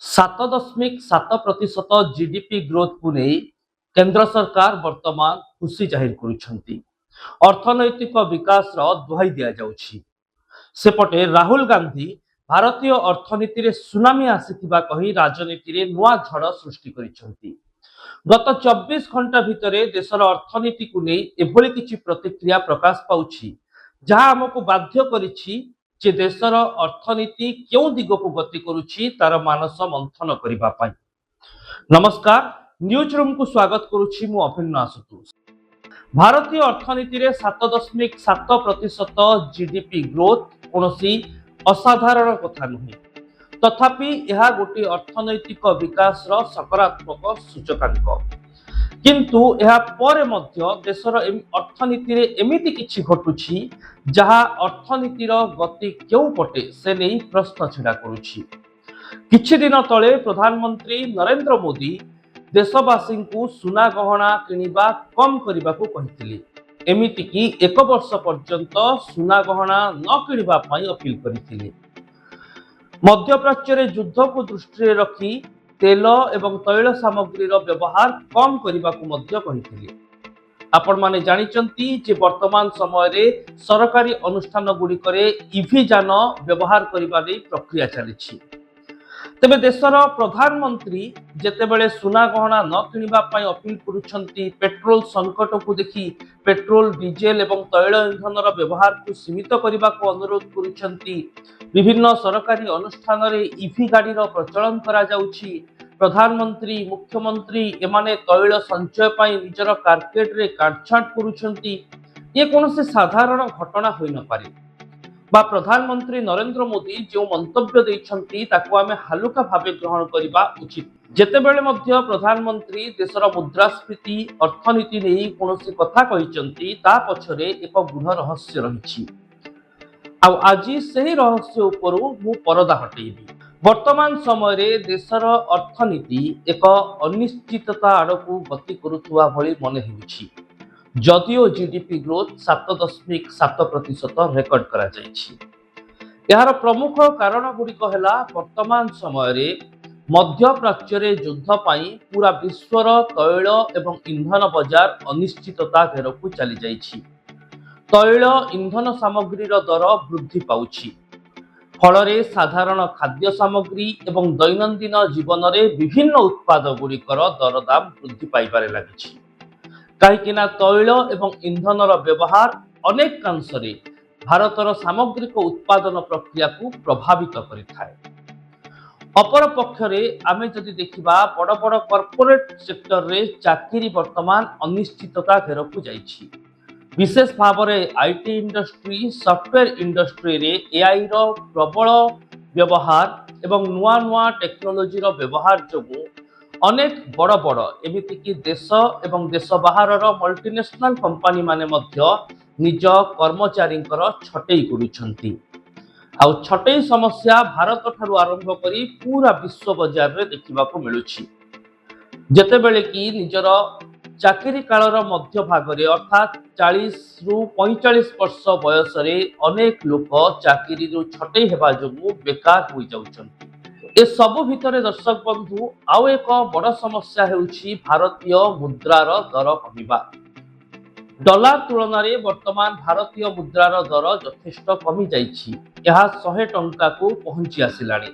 7.7% GDP growth को नहीं केंद्र सरकार वर्तमान खुशी जाहिर करुछंती। अर्थनैतिक विकास दुहाई दि जाउछि। सेपटे राहुल गांधी भारतीय अर्थनीति रे सुनामी आसीथिबा कही राजनीति रे नुआ झड़ सृष्टि करिसंती। गत 24 घंटा भितरे देशर अर्थनीति को नहीं एभली किछि प्रतिक्रिया प्रकाश पाउछि जहां हमको बाध्य करिछि जे देशर अर्थनीति क्यों दिग को गति करुछि तार मानस मंथन करिबा पाई। नमस्कार, न्यूज रूम को स्वागत करुछि मु अभिन्न आशुतोष। भारतीय अर्थनीति रे 7.7% जीडीपी ग्रोथ कोनोसी असाधारण कथा नुहे, तथापि यह गोटे अर्थनैतिक विकास रो सकारात्मक सूचकांक। किंतु यह पर मध्य देशर अर्थनीति रे एमिति किछि घटुछि जहा अर्थनीतिर गति क्यों पटे से नहीं प्रश्न छिड़ा करुछि। किछि दिन तले प्रधानमंत्री नरेंद्र मोदी देशवासी को सुना गहना किनिबा कम करने को कहिथिले। एमिति कि 1 वर्ष पर्यंत सुना गहना न किनिबा पई अपील करिथिले। मध्यप्राच्य रे युद्ध को दृष्टि रखी तेल एवं तैल सामग्री व्यवहार कम करने को मध्य कहिथिले। आपण माने जानिचंती जे वर्तमान समय रे सरकारी अनुष्ठान गुड़िकरे ईवी जान व्यवहार करबा नै प्रक्रिया चलिछि। तेबे देशर प्रधानमंत्री जेतेबेले सुना गहना न किनिबा पई अपील करुछंती, पेट्रोल संकट को देखि पेट्रोल डीजेल एवं तैल इंधन व्यवहार को सीमित करने को अनुरोध करुछंती। विभिन्न सरकारी अनुष्ठान रे ईवी गाड़ी प्रचलन करा जाउछि। प्रधानमंत्री मुख्यमंत्री एमाने तैल संचय पाई निजर कार्पेट रे काटछाट करुछंती। ये कौन से साधारण घटना होई न पारे बा प्रधानमंत्री नरेंद्र मोदी जो मंतव्य देइछंती ताको आमे हालुका भावे ग्रहण करिबा उचित। जेतेबेले मध्य प्रधानमंत्री देशर मुद्रास्फीति अर्थनीति नै कोनोसी कथा कहिचंती ता पछरे एक गूढ़ रहस्य रहिछि। आ आज सही रहस्य उपरु मु परदा हटेइबी। वर्तमान समय रे देशर अर्थनीति एक अनिश्चितता आड़कू गति करुवा भली मन हेउछि। जदिओ जीडीपी ग्रोथ 7.7% रेकर्ड करा जाइछि। यार प्रमुख कारण गुड़िक है वर्तमान समय रे मध्यप्राच्य रे युद्ध पाई पूरा विश्वर तैल एवं इंधन बाजार अनिश्चितता घेरकू चली जाइछि। तैल इंधन सामग्री दर वृद्धि पाउछि। फल साधारण खाद्य सामग्री एवं दैनंदिन जीवन में विभिन्न उत्पाद गुड़िकर दरदाम वृद्धि पाइबारे लागिछि। कहीं तैल एवं इंधन व्यवहार अनेक कांशरे भारतर सामग्रिक उत्पादन प्रक्रिया को प्रभावित करिथाए। अपर पक्षरे आमे जदि देखिबा बड़ बड़ कॉर्पोरेट सेक्टर रे चाकरी वर्तमान अनिश्चितता घेरकू जाइछि। विशेष भाव में आईटी इंडस्ट्री सॉफ्टवेयर इंडस्ट्री रे एआई रो प्रबल व्यवहार एवं नुआ नुआ टेक्नोलोजी रो व्यवहार जोगु अनेक बड़ बड़ एमिति कि देश एवं देश बाहर मल्टीनेशनल कंपनी माने मध्य निज कर्मचारी छटई करुछंती। आ छटई समस्या भारत ठारू आरंभ करी पूरा विश्व बाजार रे देखिबा को मिलुछि। जेतेबेले कि निजर चाकरी कालर मध्य भागरे अर्थात 40 रु 45 वर्ष बयस रे अनेक लोक चाकरी रु छटई हेबा जोगु बेकार होई जाउछंती। ए सब भितरे दर्शक बंधु आउ एक बड़ समस्या हेउछि भारतीय मुद्रार दर कमिबा। डॉलर तुलन में वर्तमान भारतीय मुद्रार दर यथेष्ट कमी जाइछि। यह 100 टंका को पहुंची आसिलाणी।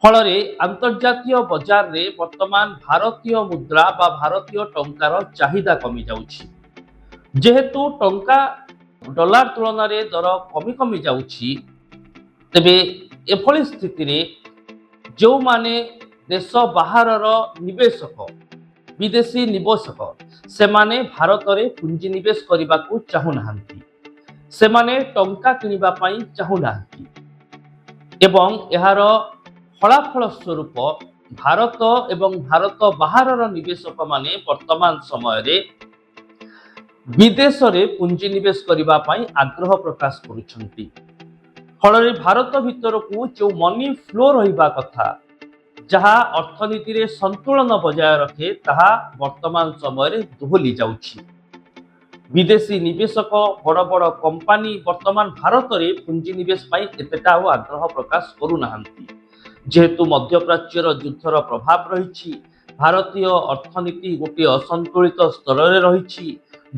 फल अंतर्जातीय बाजार रे वर्तमान भारतीय मुद्रा बा भारतीय टंकार चाहिदा कमी जाउछि। जेहेतु टंका डॉलर तुलन में दर कमी कमी जाउछि, तेबे एभली स्थिति रे जो माने देश बाहर निवेशक विदेशी निवेशक से माने भारत रे पुंजी निवेश करने को चाहू नाहंती। से माने टंका किनिबा पई चाहू नाहंती एवं यार फलाफल स्वरूप भारत एवं भारत बाहर निवेशक माने वर्तमान समय रे विदेश रे पुंजी निवेश करने पई आग्रह प्रकाश करुछंती। फल भारत भीतर को जो मनी फ्लो रहिबा कथा जहा अर्थनीति रे संतुलन बजाय रखे ताहा वर्तमान समय रे दोहली जाउछि। विदेशी निवेशक बड़ बड़ कंपनी वर्तमान भारत रे पुंजी निवेश पाई एतेटा आग्रह प्रकाश करू नाहंती। যেহেতু মধ্যপ্রাচ্যর যুদ্ধর প্রভাব রয়েছে, ভারতীয় অর্থনীতি গোটিଏ অসନ୍ତୁଳିତ ସ୍ତରରେ ରହିଛି।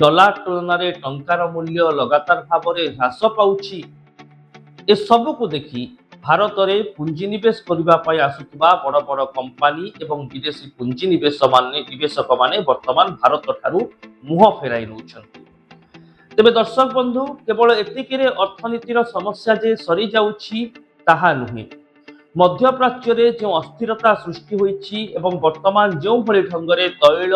ଡଲାର ତୁଳନାରେ ଟଙ୍କାର ମୂଲ୍ୟ ଲଗାତାର ଭାବରେ ହ୍ରାସ ପାଉଛି। ଏସବୁକୁ ଦେଖି ଭାରତରେ ପୁଞ୍ଜିନିବେଶ କରିବା ପାଇଁ ଆସୁଥିବା ବଡ଼ ବଡ଼ କମ୍ପାନୀ ଏବଂ ବିଦେଶୀ ନିବେଶକମାନେ ବର୍ତ୍ତମାନ ଭାରତଠାରୁ ମୁହଁ ଫେରାଇ ନେଉଛନ୍ତି। ତେବେ ଦର୍ଶକ ବନ୍ଧୁ, କେବଳ ଏତିକିରେ ଅର୍ଥନୀତିର ସମସ୍ୟା ଯେ ସରିଯାଉଛି ତାହା ନୁହେଁ। ମଧ୍ୟପ୍ରାଚ୍ୟରେ ଯେଉଁ ଅସ୍ଥିରତା ସୃଷ୍ଟି ହୋଇଛି ଏବଂ ବର୍ତ୍ତମାନ ଯେଉଁଭଳି ଢଙ୍ଗରେ ତୈଳ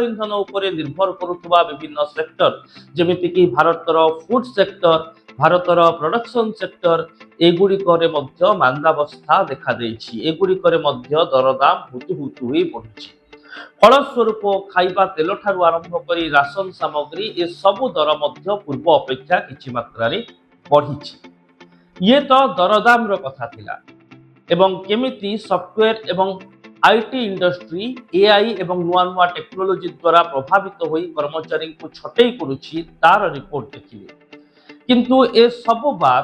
ଇନ୍ଧନ ଉପରେ ନିର୍ଭର କରୁଥିବା ବିଭିନ୍ନ ସେକ୍ଟର, ଯେମିତିକି ଭାରତର ଫୁଡ୍ ସେକ୍ଟର, ଭାରତର ପ୍ରଡକ୍ସନ ସେକ୍ଟର, ଏଗୁଡ଼ିକରେ ମଧ୍ୟ ମାନ୍ଦାବସ୍ଥା ଦେଖାଦେଇଛି। ଏଗୁଡ଼ିକରେ ମଧ୍ୟ ଦରଦାମ ହୁତୁ ହୋଇ ବଢୁଛି। ଫଳସ୍ୱରୂପ ଖାଇବା ତେଲଠାରୁ ଆରମ୍ଭ କରି ରାସନ ସାମଗ୍ରୀ ଏସବୁ ଦର ମଧ୍ୟ ପୂର୍ବ ଅପେକ୍ଷା କିଛି ମାତ୍ରାରେ ବଢିଛି। ଇଏ ତ ଦରଦାମର କଥା ଥିଲା। ଏବଂ କେମିତି ସଫ୍ଟୱେର ଏବଂ ଆଇଟି ଇଣ୍ଡଷ୍ଟ୍ରି ଏଆଇ ଏବଂ ନୂଆ ନୂଆ ଟେକ୍ନୋଲୋଜି ଦ୍ୱାରା ପ୍ରଭାବିତ ହୋଇ କର୍ମଚାରୀଙ୍କୁ ଛଟେଇ କରୁଛି ତାର ରିପୋର୍ଟ ଦେଖିଲେ। କିନ୍ତୁ ଏସବୁ ବାଦ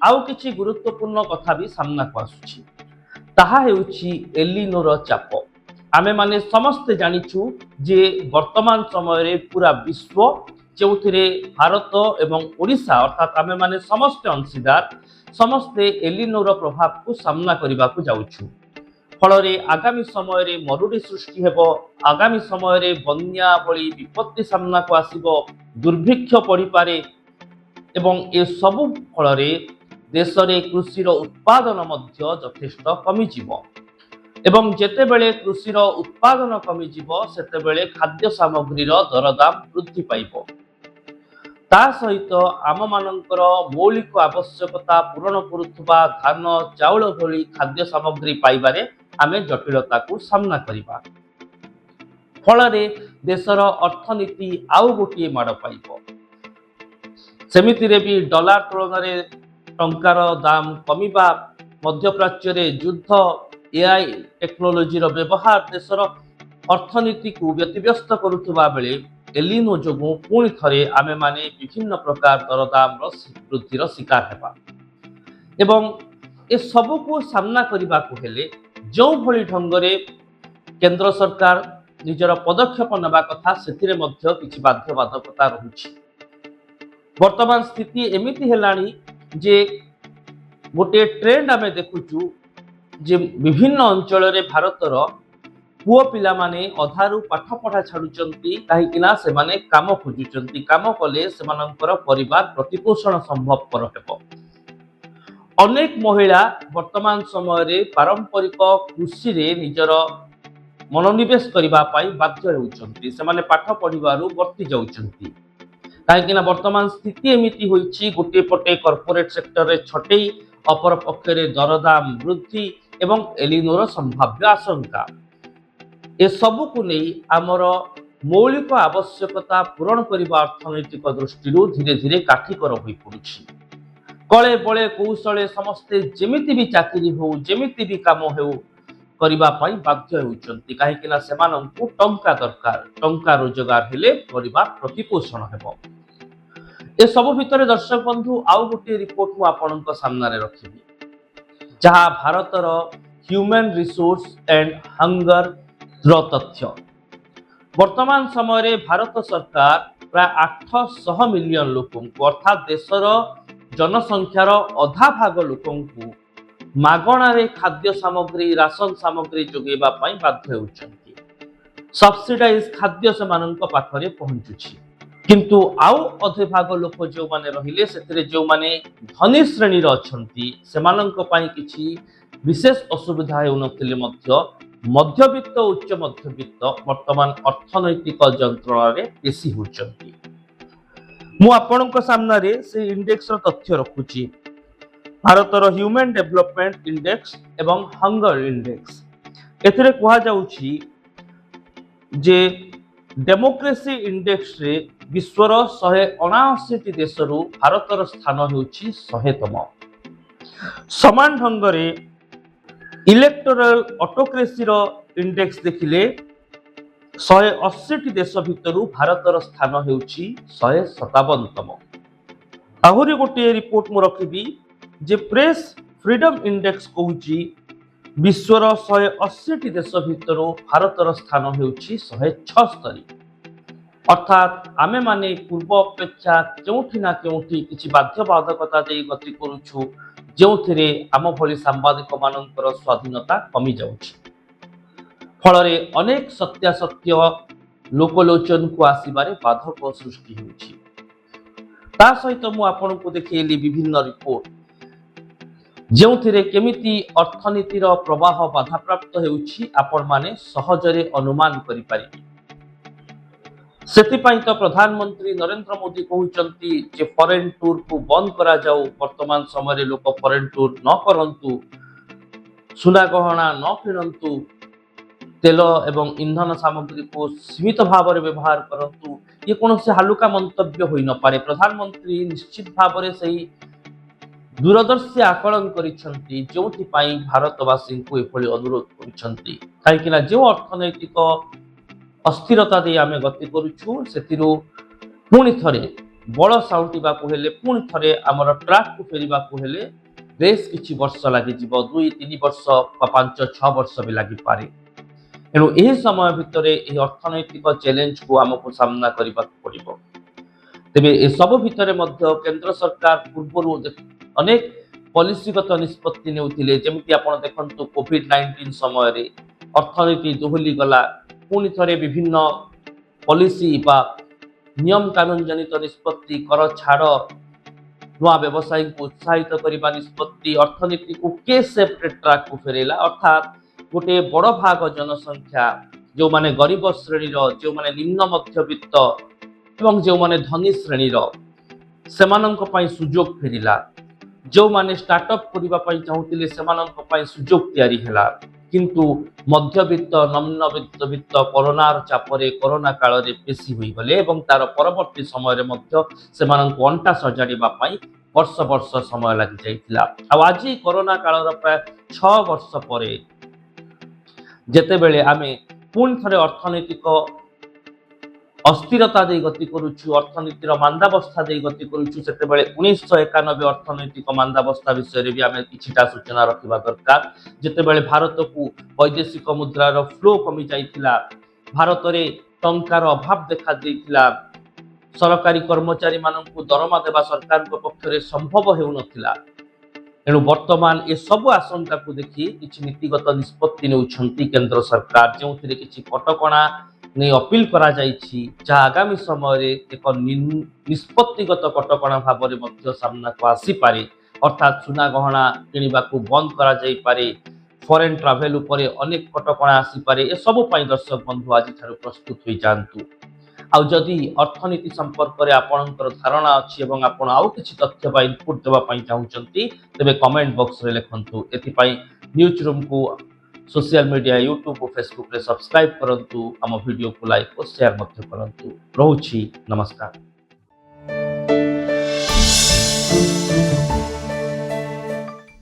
ଆଉ କିଛି ଗୁରୁତ୍ୱପୂର୍ଣ୍ଣ କଥା ବି ସାମ୍ନାକୁ ଆସୁଛି। ତାହା ହେଉଛି ଏଲିନୋର ଚାପ। ଆମେମାନେ ସମସ୍ତେ ଜାଣିଛୁ ଯେ ବର୍ତ୍ତମାନ ସମୟରେ ପୁରା ବିଶ୍ୱ, ଯେଉଁଥିରେ ଭାରତ ଏବଂ ଓଡ଼ିଶା ଅର୍ଥାତ୍ ଆମେମାନେ ସମସ୍ତେ ଅଂଶୀଦାର, ସମସ୍ତେ ଏଲିନୋର ପ୍ରଭାବକୁ ସାମ୍ନା କରିବାକୁ ଯାଉଛୁ। ଫଳରେ ଆଗାମୀ ସମୟରେ ମରୁଡ଼ି ସୃଷ୍ଟି ହେବ, ଆଗାମୀ ସମୟରେ ବନ୍ୟା ଭଳି ବିପତ୍ତି ସାମ୍ନାକୁ ଆସିବ, ଦୁର୍ଭିକ୍ଷ ପଡ଼ିପାରେ ଏବଂ ଏସବୁ ଫଳରେ ଦେଶରେ କୃଷିର ଉତ୍ପାଦନ ମଧ୍ୟ ଯଥେଷ୍ଟ କମିଯିବ। ଏବଂ ଯେତେବେଳେ କୃଷିର ଉତ୍ପାଦନ କମିଯିବ, ସେତେବେଳେ ଖାଦ୍ୟ ସାମଗ୍ରୀର ଦରଦାମ ବୃଦ୍ଧି ପାଇବ। ତା ସହିତ ଆମମାନଙ୍କର ମୌଳିକ ଆବଶ୍ୟକତା ପୂରଣ କରୁଥିବା ଧାନ, ଚାଉଳ ଭଳି ଖାଦ୍ୟ ସାମଗ୍ରୀ ପାଇବାରେ ଆମେ ଜଟିଳତାକୁ ସାମ୍ନା କରିବା। ଫଳରେ ଦେଶର ଅର୍ଥନୀତି ଆଉ ଗୋଟିଏ ମାଡ଼ ପାଇବ। ସେମିତିରେ ବି ଡଲାର ତୁଳନାରେ ଟଙ୍କାର ଦାମ କମିବା, ମଧ୍ୟପ୍ରାଚ୍ୟରେ ଯୁଦ୍ଧ, ଏଆଇ ଟେକ୍ନୋଲୋଜିର ବ୍ୟବହାର ଦେଶର ଅର୍ଥନୀତିକୁ ବ୍ୟତିବ୍ୟସ୍ତ କରୁଥିବା ବେଳେ ଏଲିନୋ ଯୋଗୁଁ ପୁଣି ଥରେ ଆମେମାନେ ବିଭିନ୍ନ ପ୍ରକାର ଦରଦାମର ବୃଦ୍ଧିର ଶିକାର ହେବା। ଏବଂ ଏସବୁକୁ ସାମ୍ନା କରିବାକୁ ହେଲେ ଯେଉଁଭଳି ଢଙ୍ଗରେ କେନ୍ଦ୍ର ସରକାର ନିଜର ପଦକ୍ଷେପ ନେବା କଥା, ସେଥିରେ ମଧ୍ୟ କିଛି ବାଧ୍ୟବାଧକତା ରହୁଛି। ବର୍ତ୍ତମାନ ସ୍ଥିତି ଏମିତି ହେଲାଣି ଯେ ଗୋଟିଏ ଟ୍ରେଣ୍ଡ ଆମେ ଦେଖୁଛୁ ଯେ ବିଭିନ୍ନ ଅଞ୍ଚଳରେ ଭାରତର ପୁଅ ପିଲାମାନେ ଅଧାରୁ ପାଠ ପଢ଼ା ଛାଡୁଛନ୍ତି, କାହିଁକି ନା ସେମାନେ କାମ ଖୋଜୁଛନ୍ତି। କାମ କଲେ ସେମାନଙ୍କର ପରିବାର ପ୍ରତିପୋଷଣ ସମ୍ଭବପର ହେବ। ଅନେକ ମହିଳା ବର୍ତ୍ତମାନ ସମୟରେ ପାରମ୍ପରିକ କୃଷିରେ ନିଜର ମନୋନିବେଶ କରିବା ପାଇଁ ବାଧ୍ୟ ହେଉଛନ୍ତି। ସେମାନେ ପାଠ ପଢ଼ିବାରୁ ବର୍ତ୍ତି ଯାଉଛନ୍ତି। କାହିଁକି ନା ବର୍ତ୍ତମାନ ସ୍ଥିତି ଏମିତି ହୋଇଛି, ଗୋଟିଏ ପଟେ କର୍ପୋରେଟ ସେକ୍ଟରରେ ଛଟେଇ, ଅପର ପକ୍ଷରେ ଦରଦାମ ବୃଦ୍ଧି ଏବଂ ଏଲିନୋର ସମ୍ଭାବ୍ୟ ଆଶଙ୍କା। ଏସବୁକୁ ନେଇ ଆମର ମୌଳିକ ଆବଶ୍ୟକତା ପୂରଣ କରିବା ଅର୍ଥନୈତିକ ଦୃଷ୍ଟିରୁ ଧୀରେ ଧୀରେ କାଠିକର ହୋଇପଡୁଛି। କଳେ ବଳେ କୌଶଳେ ସମସ୍ତେ ଯେମିତି ବି ଚାକିରି ହେଉ, ଯେମିତି ବି କାମ ହେଉ କରିବା ପାଇଁ ବାଧ୍ୟ ହେଉଛନ୍ତି। କାହିଁକି ନା ସେମାନଙ୍କୁ ଟଙ୍କା ଦରକାର। ଟଙ୍କା ରୋଜଗାର ହେଲେ ପରିବାର ପ୍ରତିପୋଷଣ ହେବ। ଏସବୁ ଭିତରେ ଦର୍ଶକ ବନ୍ଧୁ, ଆଉ ଗୋଟିଏ ରିପୋର୍ଟ ମୁଁ ଆପଣଙ୍କ ସାମ୍ନାରେ ରଖିବି, ଯାହା ଭାରତର ହ୍ୟୁମାନ୍ ରିସୋର୍ସ ଆଣ୍ଡ ହଙ୍ଗର ତଥ୍ୟ। ବର୍ତ୍ତମାନ ସମୟରେ ଭାରତ ସରକାର ପ୍ରାୟ 800 ମିଲିୟନ ଲୋକଙ୍କୁ, ଅର୍ଥାତ୍ ଦେଶର ଜନସଂଖ୍ୟାର ଅଧା ଭାଗ ଲୋକଙ୍କୁ ମାଗଣାରେ ଖାଦ୍ୟ ସାମଗ୍ରୀ, ରାସନ ସାମଗ୍ରୀ ଯୋଗାଇବା ପାଇଁ ବାଧ୍ୟ ହେଉଛନ୍ତି। ସବସିଡାଇଜ ଖାଦ୍ୟ ସେମାନଙ୍କ ପାଖରେ ପହଞ୍ଚୁଛି। କିନ୍ତୁ ଆଉ ଅଧେ ଭାଗ ଲୋକ ଯେଉଁମାନେ ରହିଲେ, ସେଥିରେ ଯେଉଁମାନେ ଧନୀ ଶ୍ରେଣୀର ଅଛନ୍ତି, ସେମାନଙ୍କ ପାଇଁ କିଛି ବିଶେଷ ଅସୁବିଧା ହେଉନଥିଲେ ମଧ୍ୟ ମଧ୍ୟବିତ୍ତ, ଉଚ୍ଚ ମଧ୍ୟବିତ୍ତ ବର୍ତ୍ତମାନ ଅର୍ଥନୈତିକ ଯନ୍ତ୍ରଣାରେ ପେଶି ହେଉଛନ୍ତି। ମୁଁ ଆପଣଙ୍କ ସାମ୍ନାରେ ସେ ଇଣ୍ଡେକ୍ସର ତଥ୍ୟ ରଖୁଛି, ଭାରତର ହ୍ୟୁମାନ୍ ଡେଭଲପମେଣ୍ଟ ଇଣ୍ଡେକ୍ସ ଏବଂ ହଙ୍ଗର ଇଣ୍ଡେକ୍ସ। ଏଥିରେ କୁହାଯାଉଛି ଯେ ଡେମୋକ୍ରେସି ଇଣ୍ଡେକ୍ସରେ ବିଶ୍ୱର 179ଟି ଦେଶରୁ ଭାରତର ସ୍ଥାନ ହେଉଛି 100ତମ। ସମାନ ଢଙ୍ଗରେ ଇଲେକ୍ଟୋରାଲ ଅଟୋକ୍ରେସିର ଇଣ୍ଡେକ୍ସ ଦେଖିଲେ 180ଟି ଦେଶ ଭିତରୁ ଭାରତର ସ୍ଥାନ ହେଉଛି 157ତମ। ଆହୁରି ଗୋଟିଏ ରିପୋର୍ଟ ମୁଁ ରଖିବି ଯେ ପ୍ରେସ୍ फ्रीडम इंडेक्स कहूची विश्वर 180 देश भितर भारतर स्थान होउची 176। अर्थात आमे माने पूर्व अपेक्षा केउठी ना केउठी किछि बाध्यबाधकता देई गति करूछु, जेउथिरे आम भली सांबादिक मानकर स्वाधीनता कमी जाउछि। फलरे अनेक सत्यासत्य लोकलोचन को आसिबारे बाधक सृष्टि होउछि। ता सहित मु आपनकु देखैली विभिन्न रिपोर्ट जेउथिरे केमिति अर्थनीतिर प्रवाह बाधाप्राप्त हेउछि आपण माने सहजरे अनुमान करि पारिबे। सेथिपाई तो प्रधानमंत्री नरेंद्र मोदी कहउचंती जे फॉरेन टूर को बंद करा जाऊ। वर्तमान समय लोक फॉरेन टूर न करंतु, सुना गहना न किणंतु, तेल एवं इंधन सामग्री को सीमित भाव में व्यवहार करंतु। ये कौन से हालुका मंतव्य होई न पारे। प्रधानमंत्री निश्चित भाव में सही दूरदर्शी आकलन करिसेंती, जोथिपाई भारतवासी को एभली अनुरोध करिसेंती। काहेकि ना जो अर्थनैतिक अस्थिरता दे आमे गति करूछु, सेतिरु पुणी थरे बड़ साउंटिबा को हेले, पुणी थरे हमर ट्रैक को फेरिबा को हेले बेस किछि वर्ष लागि जिवो, 2-3 वर्ष बा 5-6 वर्ष भी लागि पारे। एणु एही समय भितरे एही अर्थनैतिक चैलेंज को हमको सामना करबा पड़िबो। तेबे ए सब भितरे मध्य केंद्र सरकार पूर्वरु अनेक पॉलिसीगत निष्पत्ति नेउथिले। जेमिति आपण देखंतु कोविड-19 समय रे अर्थनीति दोहली गला, पुणी थरे विभिन्न पॉलिसी बा नियम कानून जनित निष्पत्ति, कर छाड़, नुआ व्यवसायी को उत्साहित करबा निष्पत्ति, अर्थनीति को के सेफ्ट ट्रैक को फेरेला। अर्थात गोटे बड़ भाग जनसंख्या जो माने गरीब श्रेणी रो, जो माने निम्न मध्यवित्त एवं जो माने धनी श्रेणी रो, सेमानंक पई सुजोग फेरिला। जो माने स्टार्टअप करबा पई चाहुतिले सेमानंक पई सुजोग तयारी हेला। किंतु मध्यवित्त निम्न मध्यवित्त कोरोनार चापरे, कोरोना काल रे बेसी होई गले एवं तार परवर्ती समय रे मध्य सेमानंक अंटा सजाड़िबा पई वर्ष वर्ष समय लागि जाइतिला। आ आज कोरोना काल रो प्राय 6 वर्ष परे जेतेबेले आमे पुणी थरे अर्थनैतिक अस्थिरता दे गति करूछु, अर्थनीतिर मांदावस्था दे गति करूछु, सेतेबेले 1991 अर्थनैतिक मांदावस्था विषय रे भी आमे किछिटा सूचना रखिबा दरकार। जेतेबेले भारत को वैदेशिक मुद्रार फ्लो कमी जाइतिला, भारत रे टंकार अभाव देखा देइतिला, सरकारी कर्मचारी माननकु दरमा देबा सरकार को पक्षरे संभव हेउ नथिला। एणु वर्तमान ए सब आशंका को देखि किछि नीतिगत निष्पत्ति नेउछंती केंद्र सरकार, जेउथिरे किछि कटकणा नहीं अपील करा जाइछि, जहाँ आगामी समय एक निष्पत्तिगत कटकणा भाव में सामना को आसी पारे। अर्थात सुना गहना किणवा को बंद करा जाई पारे, फॉरेन ट्रैवल उपरे अनेक कटकणा आसी पारे। ए सब पई दर्शक बंधु आज ठारू प्रस्तुत होई जांतु। आउ जदि अर्थनीति संपर्क में आपणकर धारणा अच्छी एवं आपण आउ किछि तथ्य बा इनपुट देबा पई चाहुचंती, तेबे कमेंट बॉक्स रे लिखंतु। एथिपाई न्यूज रूम को सोशल मीडिया यूट्यूब और फेसबुक रे सब्सक्राइब करंतु, आम वीडियो को लाइक और शेयर मध्य करंतु। रहुछि, नमस्कार।